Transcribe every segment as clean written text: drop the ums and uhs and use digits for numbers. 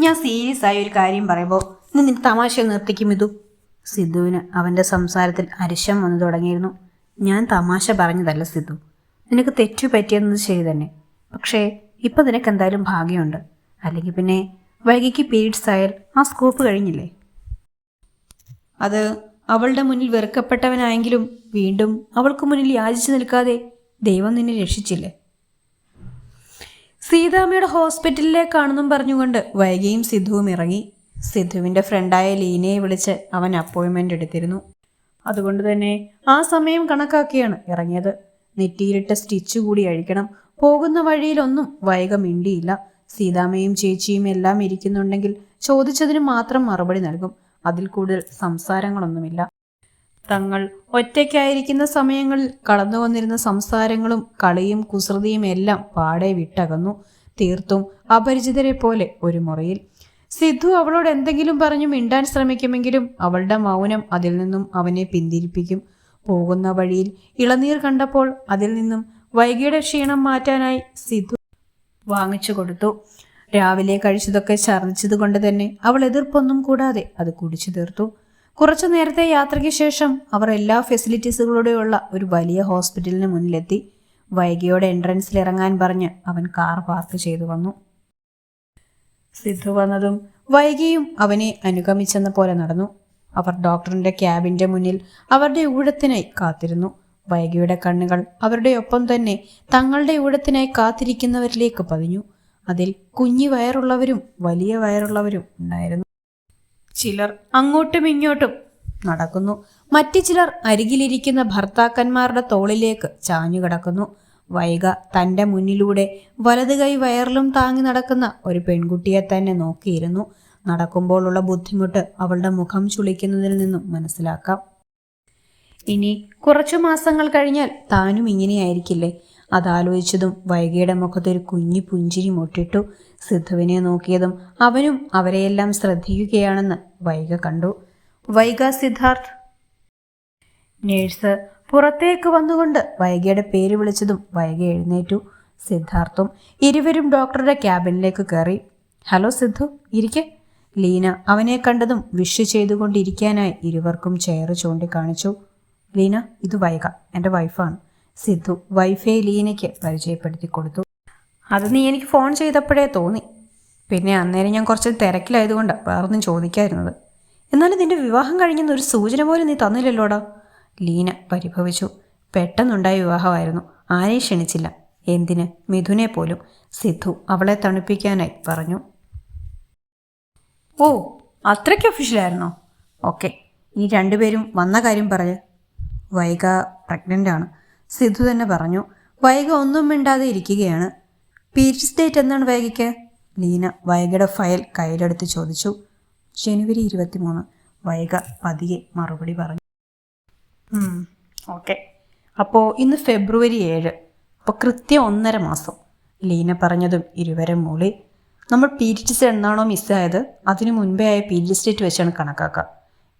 ഞാൻ സീരിയസ് ആയ ഒരു കാര്യം പറയുമ്പോൾ നീ നിന്റെ തമാശ നിർത്തിക്കും ഇതു. സിദ്ധുവിന് അവൻ്റെ സംസാരത്തിൽ അരിശം വന്നു തുടങ്ങിയിരുന്നു. ഞാൻ തമാശ പറഞ്ഞതല്ല സിദ്ധു, നിനക്ക് തെറ്റു പറ്റിയെന്നത് ശരി തന്നെ. പക്ഷേ ഇപ്പം നിനക്ക് എന്തായാലും ഭാഗ്യമുണ്ട്. അല്ലെങ്കിൽ പിന്നെ വൈകിക്ക് പീരീഡ്സ് ആയാൽ ആ സ്കോപ്പ് കഴിഞ്ഞില്ലേ. അത് അവളുടെ മുന്നിൽ വെറുക്കപ്പെട്ടവനായെങ്കിലും വീണ്ടും അവൾക്ക് മുന്നിൽ യാചിച്ചു നിൽക്കാതെ ദൈവം നിന്നെ രക്ഷിച്ചില്ലേ. സീതാമ്മയുടെ ഹോസ്പിറ്റലിലേക്കാണെന്നും പറഞ്ഞുകൊണ്ട് വൈകിയും സിദ്ധുവും ഇറങ്ങി. സിദ്ധുവിൻ്റെ ഫ്രണ്ടായ ലീനയെ വിളിച്ച് അവൻ അപ്പോയിൻമെൻ്റ് എടുത്തിരുന്നു. അതുകൊണ്ട് തന്നെ ആ സമയം കണക്കാക്കിയാണ് ഇറങ്ങിയത്. നെറ്റിയിലിട്ട് സ്റ്റിച്ച് കൂടി അഴിക്കണം. പോകുന്ന വഴിയിലൊന്നും വൈക മിണ്ടിയില്ല. സീതാമ്മയും ചേച്ചിയും എല്ലാം ഇരിക്കുന്നുണ്ടെങ്കിൽ ചോദിച്ചതിന് മാത്രം മറുപടി നൽകും. അതിൽ കൂടുതൽ സംസാരങ്ങളൊന്നുമില്ല. തങ്ങൾ ഒറ്റയ്ക്കായിരിക്കുന്ന സമയങ്ങളിൽ കടന്നു വന്നിരുന്ന സംസാരങ്ങളും കളിയും കുസൃതിയും എല്ലാം പാടെ വിട്ടകന്നു. തീർത്തും അപരിചിതരെ പോലെ ഒരു മുറിയിൽ. സിദ്ധു അവളോട് എന്തെങ്കിലും പറഞ്ഞു മിണ്ടാൻ ശ്രമിക്കുമെങ്കിലും അവളുടെ മൗനം അതിൽ നിന്നും അവനെ പിന്തിരിപ്പിക്കും. പോകുന്ന വഴിയിൽ ഇളനീർ കണ്ടപ്പോൾ അതിൽ നിന്നും വൈകിയുടെ ക്ഷീണം മാറ്റാനായി സിദ്ധു വാങ്ങിച്ചു കൊടുത്തു. രാവിലെ കഴിച്ചതൊക്കെ ഛർദ്ദിച്ചത് കൊണ്ട് തന്നെ അവൾ എതിർപ്പൊന്നും കൂടാതെ അത് കുടിച്ചു തീർത്തു. കുറച്ചു നേരത്തെ യാത്രയ്ക്ക് ശേഷം അവർ എല്ലാ ഫെസിലിറ്റീസുകളോടെയുള്ള ഒരു വലിയ ഹോസ്പിറ്റലിന് മുന്നിലെത്തി. വൈകിയോടെ എൻട്രൻസിൽ ഇറങ്ങാൻ പറഞ്ഞ് അവൻ കാർ പാർക്ക് ചെയ്തു വന്നു. സിദ്ധു വന്നതും വൈകിയും അവനെ അനുഗമിച്ചെന്ന പോലെ നടന്നു. അവർ ഡോക്ടറിന്റെ ക്യാബിന്റെ മുന്നിൽ അവരുടെ ഊഴത്തിനായി കാത്തിരുന്നു. വൈകിയുടെ കണ്ണുകൾ അവരുടെ ഒപ്പം തന്നെ തങ്ങളുടെ ഊഴത്തിനായി കാത്തിരിക്കുന്നവരിലേക്ക് പതിഞ്ഞു. അതിൽ കുഞ്ഞു വയറുള്ളവരും വലിയ വയറുള്ളവരും ഉണ്ടായിരുന്നു. ചിലർ അങ്ങോട്ടും ഇങ്ങോട്ടും നടക്കുന്നു. മറ്റു ചിലർ അരികിലിരിക്കുന്ന ഭർത്താക്കന്മാരുടെ തോളിലേക്ക് ചാഞ്ഞു കിടക്കുന്നു. വൈഗ തൻ്റെ മുന്നിലൂടെ വലത് കൈ വയറിലും താങ്ങി നടക്കുന്ന ഒരു പെൺകുട്ടിയെ തന്നെ നോക്കിയിരുന്നു. നടക്കുമ്പോഴുള്ള ബുദ്ധിമുട്ട് അവളുടെ മുഖം ചുളിക്കുന്നതിൽ നിന്നും മനസ്സിലാക്കാം. ഇനി കുറച്ചു മാസങ്ങൾ കഴിഞ്ഞാൽ താനും ഇങ്ങനെയായിരിക്കില്ലേ. അതാലോചിച്ചതും വൈഗയുടെ മുഖത്തൊരു കുഞ്ഞു പുഞ്ചിരി മുട്ടിട്ടു. സിദ്ധുവിനെ നോക്കിയതും അവനും അവരെയെല്ലാം ശ്രദ്ധിക്കുകയാണെന്ന് വൈഗ കണ്ടു. വൈഗ സിദ്ധാർത്ഥ്. നേഴ്സ് പുറത്തേക്ക് വന്നുകൊണ്ട് വൈഗയുടെ പേര് വിളിച്ചതും വൈഗ എഴുന്നേറ്റു. സിദ്ധാർത്ഥും ഇരുവരും ഡോക്ടറുടെ ക്യാബിനിലേക്ക് കയറി. ഹലോ സിദ്ധു, ഇരിക്കെ. ലീന അവനെ കണ്ടതും വിഷ് ചെയ്തുകൊണ്ടിരിക്കാനായി ഇരുവർക്കും ചെയർ ചൂണ്ടിക്കാണിച്ചു. ലീന, ഇത് വൈഗ, എൻ്റെ വൈഫാണ്. സിദ്ധു വൈഫെ ലീനയ്ക്ക് പരിചയപ്പെടുത്തി കൊടുത്തു. അത് നീ എനിക്ക് ഫോൺ ചെയ്തപ്പോഴേ തോന്നി. പിന്നെ അന്നേരം ഞാൻ കുറച്ച് തിരക്കിലായതുകൊണ്ട് വേറൊന്നും ചോദിക്കായിരുന്നത്. എന്നാലും നിന്റെ വിവാഹം കഴിഞ്ഞെന്നൊരു സൂചന പോലും നീ തന്നില്ലല്ലോടാ. ലീന പരിഭവിച്ചു. പെട്ടെന്നുണ്ടായ വിവാഹമായിരുന്നു, ആരെയും ക്ഷണിച്ചില്ല. എന്തിന്, മിഥുനെ പോലും. സിദ്ധു അവളെ തണുപ്പിക്കാനായി പറഞ്ഞു. ഓ, അത്രയ്ക്ക് ഒഫീഷ്യലായിരുന്നോ? ഓക്കെ, ഇനി രണ്ടുപേരും വന്ന കാര്യം പറഞ്ഞ്. വൈഗ പ്രഗ്നൻ്റ് ആണ്, സിദ്ധു തന്നെ പറഞ്ഞു. വൈഗ ഒന്നും മിണ്ടാതെ ഇരിക്കുകയാണ്. പീരീഡ്സ് ഡേറ്റ് എന്നാണ് വൈഗയ്ക്ക്? ലീന വൈഗയുടെ ഫയൽ കയ്യിലെടുത്ത് ചോദിച്ചു. ജനുവരി 23. വൈഗ പതിയെ മറുപടി പറഞ്ഞു. ഓക്കെ, അപ്പോൾ ഇന്ന് ഫെബ്രുവരി 7. അപ്പോൾ കൃത്യം 1.5 മാസം. ലീന പറഞ്ഞതും ഇരുവരും മൂളി. നമ്മൾ പീരീഡ്സ് എന്നാണോ മിസ്സായത് അതിനു മുൻപേ ആയ പീരീഡ്സ് ഡേറ്റ് വെച്ചാണ് കണക്കാക്കുക.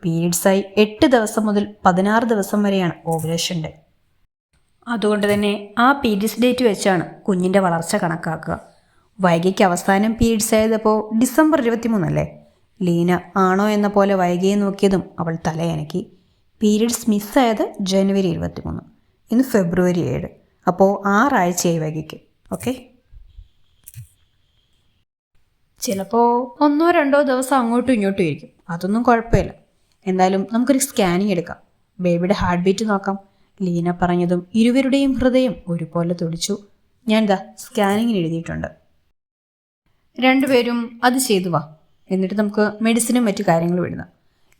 പീരീഡ്സായി 8 ദിവസം മുതൽ 16 ദിവസം വരെയാണ് ഓവുലേഷൻ ഡേ. അതുകൊണ്ട് തന്നെ ആ പീരീഡ്സ് ഡേറ്റ് വെച്ചാണ് കുഞ്ഞിൻ്റെ വളർച്ച കണക്കാക്കുക. വൈഗയ്ക്ക് അവസാനം പീരീഡ്സ് ആയതപ്പോൾ ഡിസംബർ 23 അല്ലേ? ലീന ആണോ എന്ന പോലെ വൈഗയെ നോക്കിയതും അവൾ തലയനക്കി. പീരീഡ്സ് മിസ്സായത് ജനുവരി 23, ഇന്ന് ഫെബ്രുവരി 7. അപ്പോൾ 6 ആഴ്ചയായി വൈഗയ്ക്ക്. ഓക്കെ, ചിലപ്പോൾ 1-2 ദിവസം അങ്ങോട്ടും ഇങ്ങോട്ടും ഇരിക്കും, അതൊന്നും കുഴപ്പമില്ല. എന്തായാലും നമുക്കൊരു സ്കാനിങ് എടുക്കാം, ബേബിയുടെ ഹാർട്ട് ബീറ്റ് നോക്കാം. ലീന പറഞ്ഞതും ഇരുവരുടെയും ഹൃദയം ഒരുപോലെ തുടിച്ചു. ഞാനിതാ സ്കാനിങ്ങിന് എഴുതിയിട്ടുണ്ട്, രണ്ടുപേരും അത് ചെയ്തു വാ, എന്നിട്ട് നമുക്ക് മെഡിസിനും മറ്റു കാര്യങ്ങളും എഴുതാം.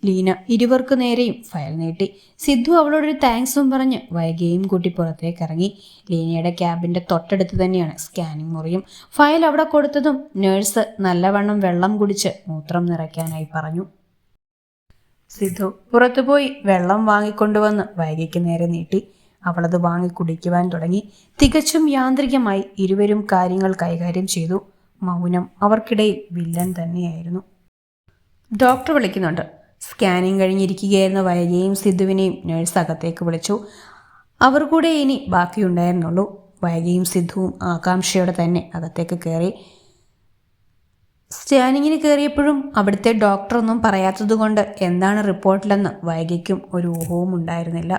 ലീന ഇരുവർക്ക് നേരെയും ഫയൽ നീട്ടി. സിദ്ധു അവളോടൊരു താങ്ക്സും പറഞ്ഞ് വൈകിയും കൂട്ടി പുറത്തേക്ക് ഇറങ്ങി. ലീനയുടെ ക്യാബിൻ്റെ തൊട്ടടുത്ത് തന്നെയാണ് സ്കാനിങ് മുറിയും. ഫയൽ അവിടെ കൊടുത്തതും നേഴ്സ് നല്ലവണ്ണം വെള്ളം കുടിച്ച് മൂത്രം നിറയ്ക്കാനായി പറഞ്ഞു. സിദ്ധു പുറത്തുപോയി വെള്ളം വാങ്ങിക്കൊണ്ടുവന്ന് വൈകിക്ക് നേരെ നീട്ടി. അവളത് വാങ്ങി കുടിക്കുവാൻ തുടങ്ങി. തികച്ചും യാന്ത്രികമായി ഇരുവരും കാര്യങ്ങൾ കൈകാര്യം ചെയ്തു. മൗനം അവർക്കിടയിൽ വില്ലൻ തന്നെയായിരുന്നു. ഡോക്ടർ വിളിക്കുന്നുണ്ട്. സ്കാനിങ് കഴിഞ്ഞിരിക്കുകയായിരുന്ന വൈകിയെയും സിദ്ധുവിനെയും നേഴ്സ് അകത്തേക്ക് വിളിച്ചു. അവർ കൂടെ ഇനി ബാക്കിയുണ്ടായിരുന്നുള്ളൂ. വൈകിയും സിദ്ധുവും ആകാംക്ഷയോടെ തന്നെ അകത്തേക്ക് കയറി. സ്കാനിങ്ങിന് കയറിയപ്പോഴും അവിടുത്തെ ഡോക്ടറൊന്നും പറയാത്തതുകൊണ്ട് എന്താണ് റിപ്പോർട്ടിലെന്ന് വൈകിക്കും ഒരു ഊഹവും ഉണ്ടായിരുന്നില്ല.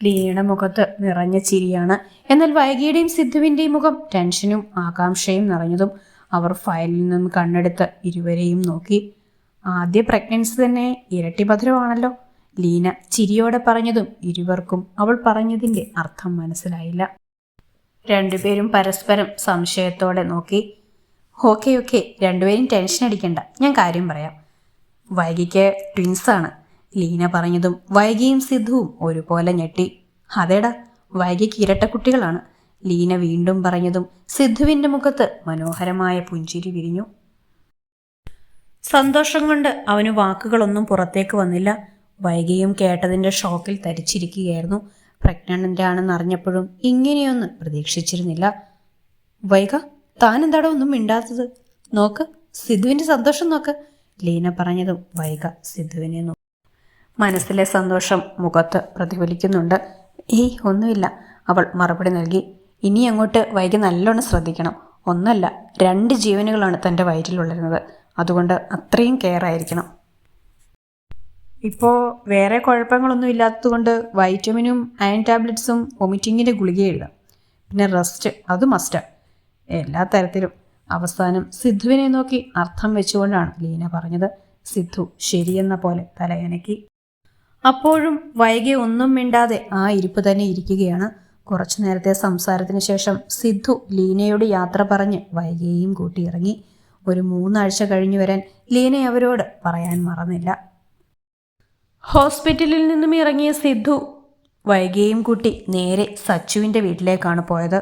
ലീനയുടെ മുഖത്ത് നിറഞ്ഞ ചിരിയാണ്. എന്നാൽ വൈകിയുടെയും സിദ്ധുവിൻ്റെയും മുഖം ടെൻഷനും ആകാംക്ഷയും നിറഞ്ഞതും. അവർ ഫയലിൽ നിന്ന് കണ്ണെടുത്ത് ഇരുവരെയും നോക്കി. ആദ്യ പ്രഗ്നൻസി തന്നെ ഇരട്ടി ഭദ്രമാണല്ലോ, ലീന ചിരിയോടെ പറഞ്ഞതും ഇരുവർക്കും അവൾ പറഞ്ഞതിൻ്റെ അർത്ഥം മനസ്സിലായില്ല. രണ്ടുപേരും പരസ്പരം സംശയത്തോടെ നോക്കി. ഓക്കെ രണ്ടുപേരും ടെൻഷൻ അടിക്കണ്ട, ഞാൻ കാര്യം പറയാം. വൈകിക്ക് ട്വിൻസാണ്, ലീന പറഞ്ഞതും വൈകിയും സിദ്ധുവും ഒരുപോലെ ഞെട്ടി. അതേടാ, വൈകിക്ക് ഇരട്ടക്കുട്ടികളാണ്, ലീന വീണ്ടും പറഞ്ഞതും സിദ്ധുവിൻ്റെ മുഖത്ത് മനോഹരമായ പുഞ്ചിരി വിരിഞ്ഞു. സന്തോഷം കൊണ്ട് അവന് വാക്കുകളൊന്നും പുറത്തേക്ക് വന്നില്ല. വൈകിയും കേട്ടതിൻ്റെ ഷോക്കിൽ തരിച്ചിരിക്കുകയായിരുന്നു. പ്രഗ്നൻ്റ് ആണെന്ന് അറിഞ്ഞപ്പോഴും ഇങ്ങനെയൊന്നും പ്രതീക്ഷിച്ചിരുന്നില്ല. വൈക, താൻ എന്താടോ ഒന്നും മിണ്ടാത്തത്? നോക്ക്, സിദ്ധുവിൻ്റെ സന്തോഷം നോക്ക്, ലീന പറഞ്ഞതും വൈക സിദ്ധുവിനെ നോക്കി. മനസ്സിലെ സന്തോഷം മുഖത്ത് പ്രതിഫലിക്കുന്നുണ്ട്. ഒന്നുമില്ല, അവൾ മറുപടി നൽകി. ഇനി അങ്ങോട്ട് വൈക നല്ലോണം ശ്രദ്ധിക്കണം. ഒന്നല്ല, 2 ജീവനുകളാണ് തൻ്റെ വയറ്റിലുള്ളത്, അതുകൊണ്ട് അത്രയും കെയർ ആയിരിക്കണം. ഇപ്പോൾ വേറെ കുഴപ്പങ്ങളൊന്നും ഇല്ലാത്തതുകൊണ്ട് വൈറ്റമിനും അയൺ ടാബ്ലറ്റ്സും വൊമിറ്റിങ്ങിൻ്റെ ഗുളിക എഴുതാം. പിന്നെ റെസ്റ്റ് അത് മസ്റ്റാണ്, എല്ലാ തരത്തിലും. അവസാനം സിദ്ധുവിനെ നോക്കി അർത്ഥം വെച്ചുകൊണ്ടാണ് ലീന പറഞ്ഞത്. സിദ്ധു ശരിയെന്ന പോലെ തലയനക്കി. അപ്പോഴും വൈകി ഒന്നും മിണ്ടാതെ ആ ഇരിപ്പ് തന്നെ ഇരിക്കുകയാണ്. കുറച്ചു നേരത്തെ സംസാരത്തിന് ശേഷം സിദ്ധു ലീനയോട് യാത്ര പറഞ്ഞ് വൈകിയെയും കൂട്ടിയിറങ്ങി. ഒരു 3 ആഴ്ച കഴിഞ്ഞു വരാൻ ലീന അവരോട് പറയാൻ മറന്നില്ല. ഹോസ്പിറ്റലിൽ നിന്നും ഇറങ്ങിയ സിദ്ധു വൈകിയെയും കൂട്ടി നേരെ സച്ചുവിൻ്റെ വീട്ടിലേക്കാണ് പോയത്.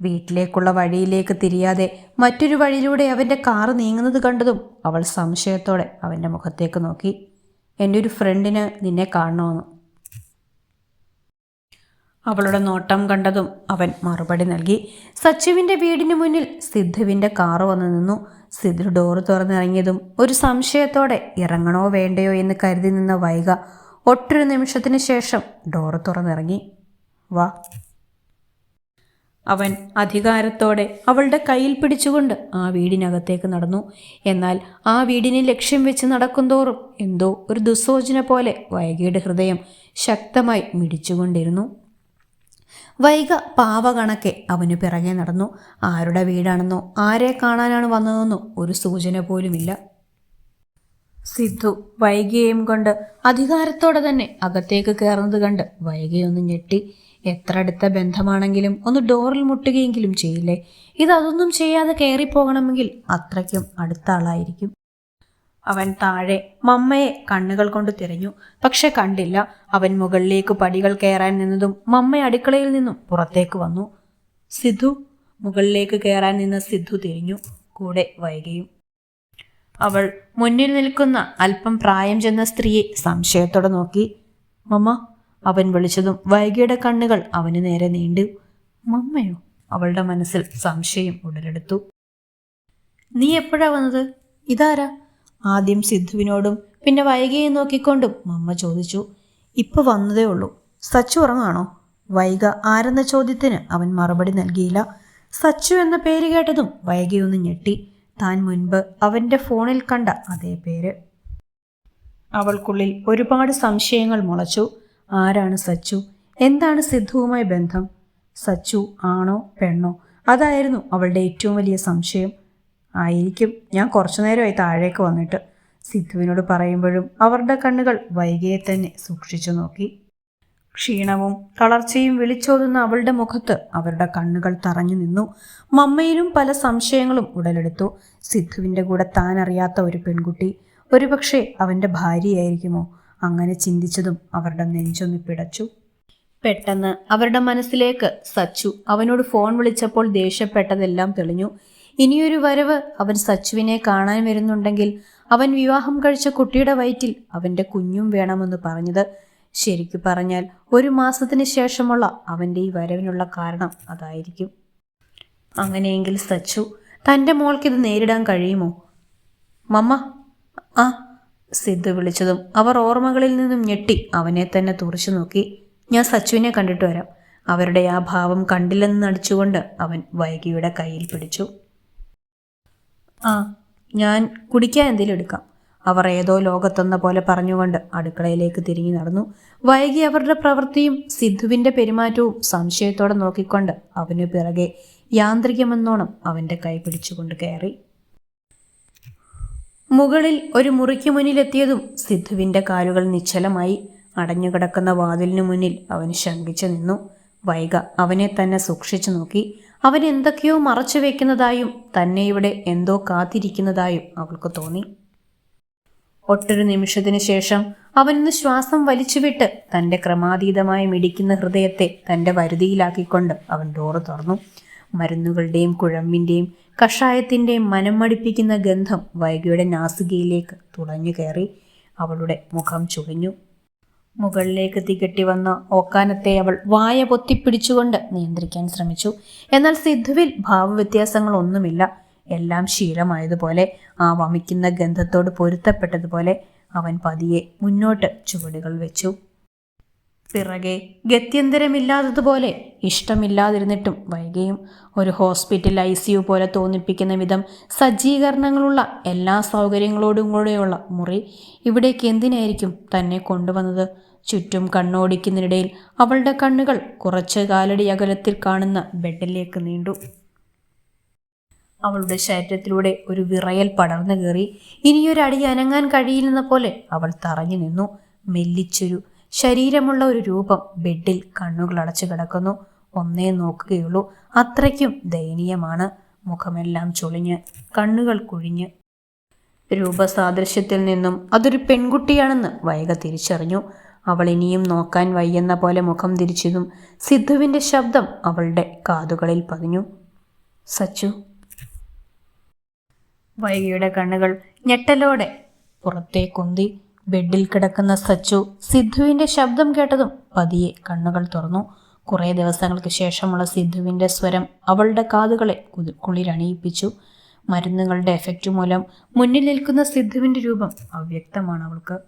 വീട്ടിലേക്കുള്ള വഴിയിലേക്ക് തിരിയാതെ മറ്റൊരു വഴിയിലൂടെ അവൻ്റെ കാറ് നീങ്ങുന്നത് കണ്ടതും അവൾ സംശയത്തോടെ അവൻ്റെ മുഖത്തേക്ക് നോക്കി. എൻ്റെ ഒരു ഫ്രണ്ടിന് നിന്നെ കാണണമെന്ന്. അവളുടെ നോട്ടം കണ്ടതും അവൻ മറുപടി നൽകി. സച്ചുവിൻ്റെ വീടിന് മുന്നിൽ സിദ്ധുവിൻ്റെ കാറ് വന്ന് നിന്നു. സിദ്ധു ഡോറ് തുറന്നിറങ്ങിയതും ഒരു സംശയത്തോടെ ഇറങ്ങണോ വേണ്ടയോ എന്ന് കരുതി നിന്ന വൈക ഒട്ടൊരു നിമിഷത്തിന് ശേഷം ഡോറ് തുറന്നിറങ്ങി. വാ. അവൻ അധികാരത്തോടെ അവളുടെ കയ്യിൽ പിടിച്ചുകൊണ്ട് ആ വീടിനകത്തേക്ക് നടന്നു. എന്നാൽ ആ വീടിനെ ലക്ഷ്യം വെച്ച് നടക്കുന്തോറും എന്തോ ഒരു ദുസ്സൂചന പോലെ വൈകിയുടെ ഹൃദയം ശക്തമായി മിടിച്ചുകൊണ്ടിരുന്നു. വൈക പാവ കണക്കെ അവന് പിറകെ നടന്നു. ആരുടെ വീടാണെന്നോ ആരെ കാണാനാണ് വന്നതെന്നോ ഒരു സൂചന പോലുമില്ല. സിദ്ധു വൈകിയെയും കൊണ്ട് അധികാരത്തോടെ തന്നെ അകത്തേക്ക് കയറുന്നത് കണ്ട് വൈകിയൊന്ന് ഞെട്ടി. എത്ര അടുത്ത ബന്ധമാണെങ്കിലും ഒന്ന് ഡോറിൽ മുട്ടുകയെങ്കിലും ചെയ്യില്ലേ? ഇതൊന്നും ചെയ്യാതെ കയറിപ്പോകണമെങ്കിൽ അത്രയ്ക്കും അടുത്ത ആളായിരിക്കും. അവൻ താഴെ മമ്മയെ കണ്ണുകൾ കൊണ്ട് തിരഞ്ഞു, പക്ഷെ കണ്ടില്ല. അവൻ മുകളിലേക്ക് പടികൾ കയറാൻ നിന്നതും മമ്മ അടുക്കളയിൽ നിന്നും പുറത്തേക്ക് വന്നു. സിദ്ധു. മുകളിലേക്ക് കയറാൻ നിന്ന സിദ്ധു തിരിഞ്ഞു, കൂടെ വൈകിയും. അവൾ മുന്നിൽ നിൽക്കുന്ന അല്പം പ്രായം ചെന്ന സ്ത്രീയെ സംശയത്തോടെ നോക്കി. മമ്മ, അവൻ വിളിച്ചതും വൈകിയുടെ കണ്ണുകൾ അവന് നേരെ നീണ്ടു. മമ്മയോ? അവളുടെ മനസ്സിൽ സംശയം ഉടലെടുത്തു. നീ എപ്പോഴാ വന്നത്? ഇതാരാ? ആദ്യം സിദ്ധുവിനോടും പിന്നെ വൈകിയെ നോക്കിക്കൊണ്ടും മമ്മ ചോദിച്ചു. ഇപ്പൊ വന്നതേ ഉള്ളൂ. സച്ചു ഉറങ്ങാണോ? വൈക ആരെന്ന ചോദ്യത്തിന് അവൻ മറുപടി നൽകിയില്ല. സച്ചു എന്ന പേര് കേട്ടതും വൈകിയൊന്ന് ഞെട്ടി. താൻ മുൻപ് അവൻ്റെ ഫോണിൽ കണ്ട അതേ പേര്. അവൾക്കുള്ളിൽ ഒരുപാട് സംശയങ്ങൾ മുളച്ചു. ആരാണ് സച്ചു? എന്താണ് സിദ്ധുവുമായി ബന്ധം? സച്ചു ആണോ പെണ്ണോ? അതായിരുന്നു അവളുടെ ഏറ്റവും വലിയ സംശയം. ആയിരിക്കും, ഞാൻ കുറച്ചു നേരമായി താഴേക്ക് വന്നിട്ട്, സിദ്ധുവിനോട് പറയുമ്പോഴും അവരുടെ കണ്ണുകൾ വൈകിയെ തന്നെ സൂക്ഷിച്ചു നോക്കി. ക്ഷീണവും തളർച്ചയും വിളിച്ചോതുന്ന അവളുടെ മുഖത്ത് അവരുടെ കണ്ണുകൾ തറഞ്ഞു നിന്നു. മമ്മയിലും പല സംശയങ്ങളും ഉടലെടുത്തു. സിദ്ധുവിൻ്റെ കൂടെ താൻ അറിയാത്ത ഒരു പെൺകുട്ടി, ഒരുപക്ഷെ അവൻ്റെ ഭാര്യയായിരിക്കുമോ? അങ്ങനെ ചിന്തിച്ചതും അവരുടെ നെഞ്ചൊന്ന് പിടച്ചു. പെട്ടെന്ന് അവരുടെ മനസ്സിലേക്ക് സച്ചു അവനോട് ഫോൺ വിളിച്ചപ്പോൾ ദേഷ്യപ്പെട്ടതെല്ലാം തെളിഞ്ഞു. ഇനിയൊരു വരവ് അവൻ സച്ചുവിനെ കാണാൻ വരുന്നുണ്ടെങ്കിൽ അവൻ വിവാഹം കഴിച്ച കുട്ടിയുടെ വയറ്റിൽ അവൻ്റെ കുഞ്ഞും വേണമെന്ന് പറഞ്ഞത്. ശരിക്കു പറഞ്ഞാൽ 1 മാസത്തിന് ശേഷമുള്ള അവൻ്റെ ഈ വരവിനുള്ള കാരണം അതായിരിക്കും. അങ്ങനെയെങ്കിൽ സച്ചു, തൻ്റെ മോൾക്കിത് നേരിടാൻ കഴിയുമോ? മമ്മ. ആ. സിദ്ധു വിളിച്ചതും അവർ ഓർമ്മകളിൽ നിന്നും ഞെട്ടി അവനെ തന്നെ തുറച്ചു നോക്കി. ഞാൻ സച്ചുവിനെ കണ്ടിട്ട് വരാം. അവരുടെ ആ ഭാവം കണ്ടില്ലെന്ന് നടിച്ചുകൊണ്ട് അവൻ വൈകിയുടെ കയ്യിൽ പിടിച്ചു. ആ, ഞാൻ കുടിക്കാൻ എന്തെങ്കിലും എടുക്കാം. അവർ ഏതോ ലോകത്തെന്ന പോലെ പറഞ്ഞുകൊണ്ട് അടുക്കളയിലേക്ക് തിരിഞ്ഞു നടന്നു. വൈകി അവരുടെ പ്രവൃത്തിയും സിദ്ധുവിൻ്റെ പെരുമാറ്റവും സംശയത്തോടെ നോക്കിക്കൊണ്ട് അവനു പിറകെ യാന്ത്രികമെന്നോണം അവൻ്റെ കൈ പിടിച്ചുകൊണ്ട് കയറി. മുകളിൽ ഒരു മുറിക്ക് മുന്നിലെത്തിയതും സിദ്ധുവിൻ്റെ കാലുകൾ നിശ്ചലമായി. അടഞ്ഞുകിടക്കുന്ന വാതിലിനു മുന്നിൽ അവൻ ശങ്കിച്ചു നിന്നു. വൈഗ അവനെ തന്നെ സൂക്ഷിച്ചു നോക്കി. അവൻ എന്തൊക്കെയോ മറച്ചു വെക്കുന്നതായും തന്നെ ഇവിടെ എന്തോ കാത്തിരിക്കുന്നതായും അവൾക്ക് തോന്നി. ഒട്ടൊരു നിമിഷത്തിനു ശേഷം അവനൊന്ന് ശ്വാസം വലിച്ചുവിട്ട് തൻ്റെ ക്രമാതീതമായി മിടിക്കുന്ന ഹൃദയത്തെ തൻ്റെ വരുതിയിലാക്കിക്കൊണ്ട് അവൻ ഡോറ് തുറന്നു. മരുന്നുകളുടെയും കുഴമ്പിൻ്റെയും കഷായത്തിൻ്റെയും മനം മടിപ്പിക്കുന്ന ഗന്ധം വൈഗയുടെ നാസികയിലേക്ക് തുളഞ്ഞു കയറി. അവളുടെ മുഖം ചുളിഞ്ഞു. മുകളിലേക്ക് തികട്ടി വന്ന ഓക്കാനത്തെ അവൾ വായ പൊത്തിപ്പിടിച്ചുകൊണ്ട് നിയന്ത്രിക്കാൻ ശ്രമിച്ചു. എന്നാൽ സിദ്ധുവിൽ ഭാവവ്യത്യാസങ്ങളൊന്നുമില്ല. എല്ലാം ശീലമായതുപോലെ, ആ വമിക്കുന്ന ഗന്ധത്തോട് പൊരുത്തപ്പെട്ടതുപോലെ അവൻ പതിയെ മുന്നോട്ട് ചുവടുകൾ വെച്ചു. പിറകെ ഗത്യന്തരമില്ലാത്തതുപോലെ, ഇഷ്ടമില്ലാതിരുന്നിട്ടും വൈകിയും ഒരു ഹോസ്പിറ്റൽ ICU പോലെ തോന്നിപ്പിക്കുന്ന വിധം സജ്ജീകരണങ്ങളുള്ള എല്ലാ സൗകര്യങ്ങളോടും കൂടെയുള്ള മുറി. ഇവിടേക്ക് എന്തിനായിരിക്കും തന്നെ കൊണ്ടുവന്നത്? ചുറ്റും കണ്ണോടിക്കുന്നതിനിടയിൽ അവളുടെ കണ്ണുകൾ കുറച്ച് കാലടി അകലത്തിൽ കാണുന്ന ബെഡിലേക്ക് നീണ്ടു. അവളുടെ ശരീരത്തിലൂടെ ഒരു വിറയൽ പടർന്നു കയറി. ഇനിയൊരടി അനങ്ങാൻ കഴിയില്ലെന്ന പോലെ അവൾ തറഞ്ഞു നിന്നു. മെല്ലിച്ചൊരു ശരീരമുള്ള ഒരു രൂപം ബെഡിൽ കണ്ണുകൾ അടച്ചു കിടക്കുന്നു. ഒന്നേ നോക്കുകയുള്ളൂ, അത്രയ്ക്കും ദയനീയമാണ്. മുഖമെല്ലാം ചുളിഞ്ഞ്, കണ്ണുകൾ കുഴിഞ്ഞ്. രൂപസാദൃശ്യത്തിൽ നിന്നും അതൊരു പെൺകുട്ടിയാണെന്ന് വൈഗ തിരിച്ചറിഞ്ഞു. അവൾ ഇനിയും നോക്കാൻ വയ്യെന്ന പോലെ മുഖം തിരിച്ചതും സിദ്ധുവിൻ്റെ ശബ്ദം അവളുടെ കാതുകളിൽ പതിഞ്ഞു. സച്ചു. വൈഗയുടെ കണ്ണുകൾ ഞെട്ടലോടെ പുറത്തേക്കുന്തി. ബെഡിൽ കിടക്കുന്ന സച്ചു സിദ്ധുവിൻ്റെ ശബ്ദം കേട്ടതും പതിയെ കണ്ണുകൾ തുറന്നു. കുറേ ദിവസങ്ങൾക്ക് ശേഷമുള്ള സിദ്ധുവിൻ്റെ സ്വരം അവളുടെ കാതുകളെ കുളിരണിയിപ്പിച്ചു. മരുന്നുകളുടെ എഫക്റ്റ് മൂലം മുന്നിൽ നിൽക്കുന്ന സിദ്ധുവിൻ്റെ രൂപം അവ്യക്തമാണ് അവൾക്ക്.